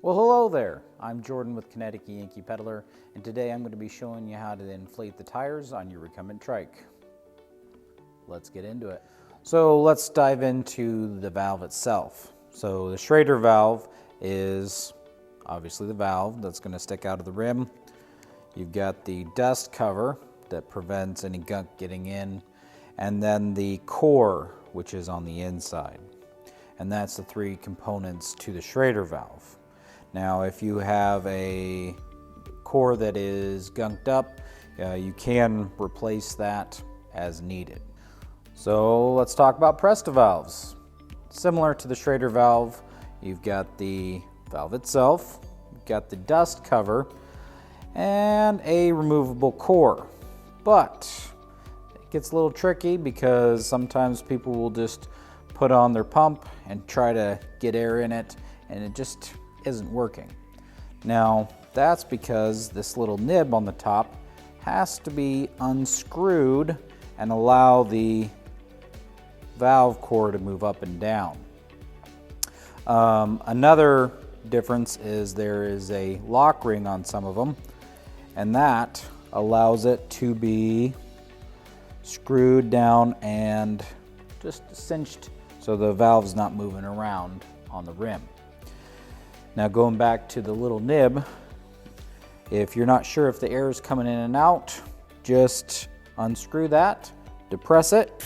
Well, hello there. I'm Jordan with Kinetic Yankee Peddler, and today I'm going to be showing you how to inflate the tires on your Recumbent Trike. Let's get into it. So let's dive into the valve itself. So the Schrader valve is obviously the valve that's going to stick out of the rim. You've got the dust cover that prevents any gunk getting in, and then the core, which is on the inside. And that's the three components to the Schrader valve. Now, if you have a core that is gunked up, you can replace that as needed. So let's talk about Presta valves. Similar to the Schrader valve, you've got the valve itself, you've got the dust cover, and a removable core. But it gets a little tricky because sometimes people will just put on their pump and try to get air in it, and it just isn't working. Now, that's because this little nib on the top has to be unscrewed and allow the valve core to move up and down. Another difference is there is a lock ring on some of them, and that allows it to be screwed down and just cinched so the valve's not moving around on the rim. Now, going back to the little nib, if you're not sure if the air is coming in and out, just unscrew that, depress it,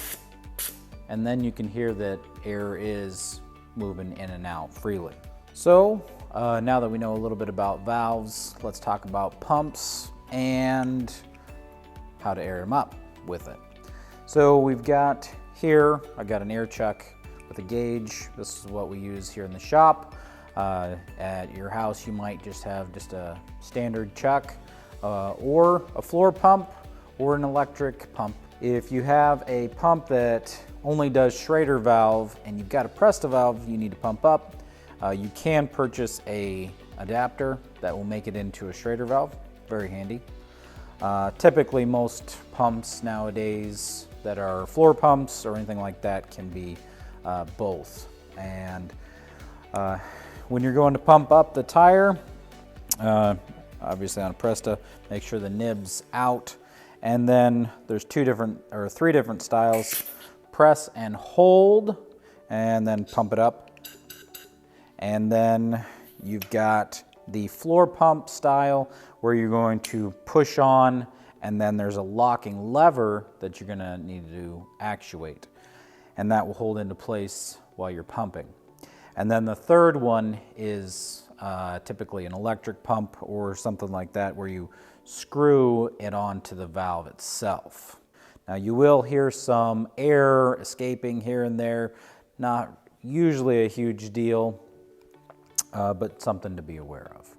and then you can hear that air is moving in and out freely. So now that we know a little bit about valves, let's talk about pumps and how to air them up with it. So we've got here, I've got an air chuck with a gauge. This is what we use here in the shop. At your house, you might just have just a standard chuck or a floor pump or an electric pump. If you have a pump that only does Schrader valve and you've got a Presta valve you need to pump up, you can purchase a adapter that will make it into a Schrader valve. Very handy. Typically, most pumps nowadays that are floor pumps or anything like that can be both. And when you're going to pump up the tire, obviously on a Presta, make sure the nib's out. And then there's three different styles: press and hold, and then pump it up. And then you've got the floor pump style where you're going to push on, and then there's a locking lever that you're gonna need to actuate, and that will hold into place while you're pumping. And then the third one is typically an electric pump or something like that, where you screw it onto the valve itself. Now, you will hear some air escaping here and there, not usually a huge deal, but something to be aware of.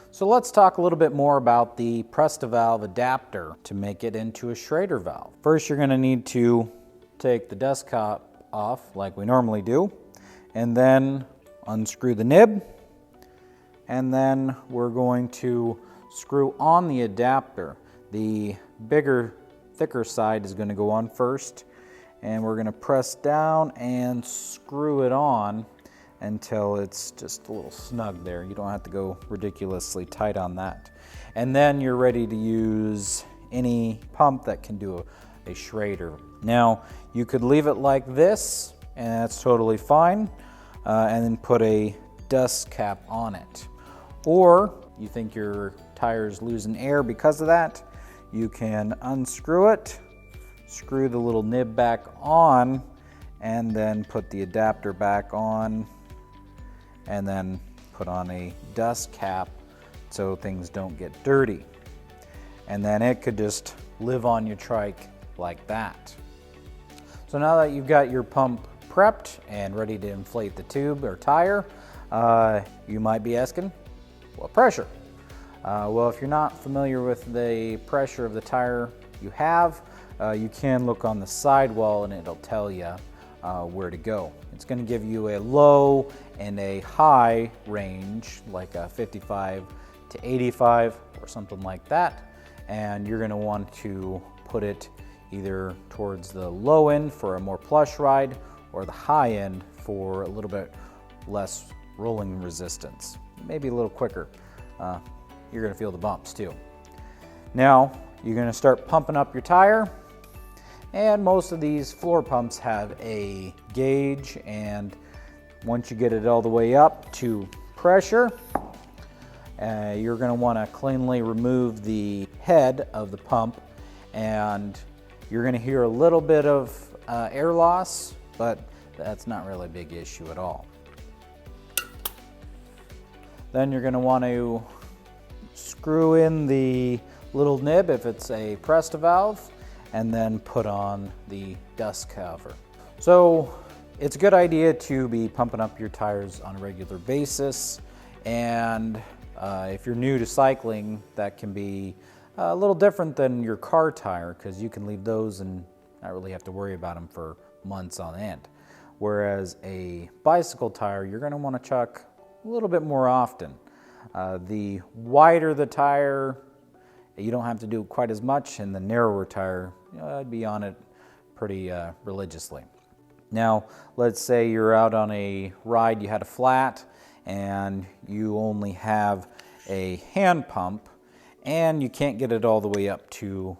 So let's talk a little bit more about the Presta valve adapter to make it into a Schrader valve. First, you're going to need to take the dust cap off like we normally do, and then unscrew the nib, and then we're going to screw on the adapter. The bigger, thicker side is going to go on first, and we're going to press down and screw it on until it's just a little snug there. You don't have to go ridiculously tight on that. And then you're ready to use any pump that can do a Schrader. Now, you could leave it like this, and that's totally fine, and then put a dust cap on it. Or you think your tire's losing air because of that, you can unscrew it, screw the little nib back on, and then put the adapter back on, and then put on a dust cap so things don't get dirty. And then it could just live on your trike like that. So now that you've got your pump prepped and ready to inflate the tube or tire, you might be asking, what pressure? Well, if you're not familiar with the pressure of the tire you have, you can look on the sidewall and it'll tell you where to go. It's going to give you a low and a high range, like a 55 to 85 or something like that, and you're going to want to put it either towards the low end for a more plush ride or the high end for a little bit less rolling resistance. maybe a little quicker. You're gonna feel the bumps too. Now, you're gonna start pumping up your tire, and most of these floor pumps have a gauge, and once you get it all the way up to pressure, you're gonna wanna cleanly remove the head of the pump, and you're gonna hear a little bit of air loss, but that's not really a big issue at all. Then you're gonna wanna screw in the little nib if it's a Presta valve, and then put on the dust cover. So it's a good idea to be pumping up your tires on a regular basis, and if you're new to cycling, that can be a little different than your car tire, because you can leave those and not really have to worry about them for months on end. Whereas a bicycle tire, you're gonna wanna chuck a little bit more often. The wider the tire, you don't have to do quite as much, and the narrower tire, I'd be on it pretty religiously. Now, let's say you're out on a ride, you had a flat, and you only have a hand pump, and you can't get it all the way up to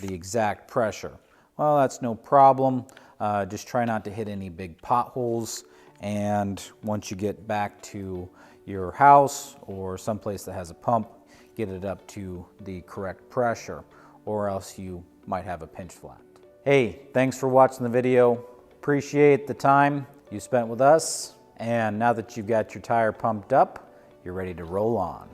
the exact pressure. Well, that's no problem. Just try not to hit any big potholes, and once you get back to your house or someplace that has a pump, get it up to the correct pressure, or else you might have a pinch flat. Hey, thanks for watching the video. Appreciate the time you spent with us, and now that you've got your tire pumped up, you're ready to roll on.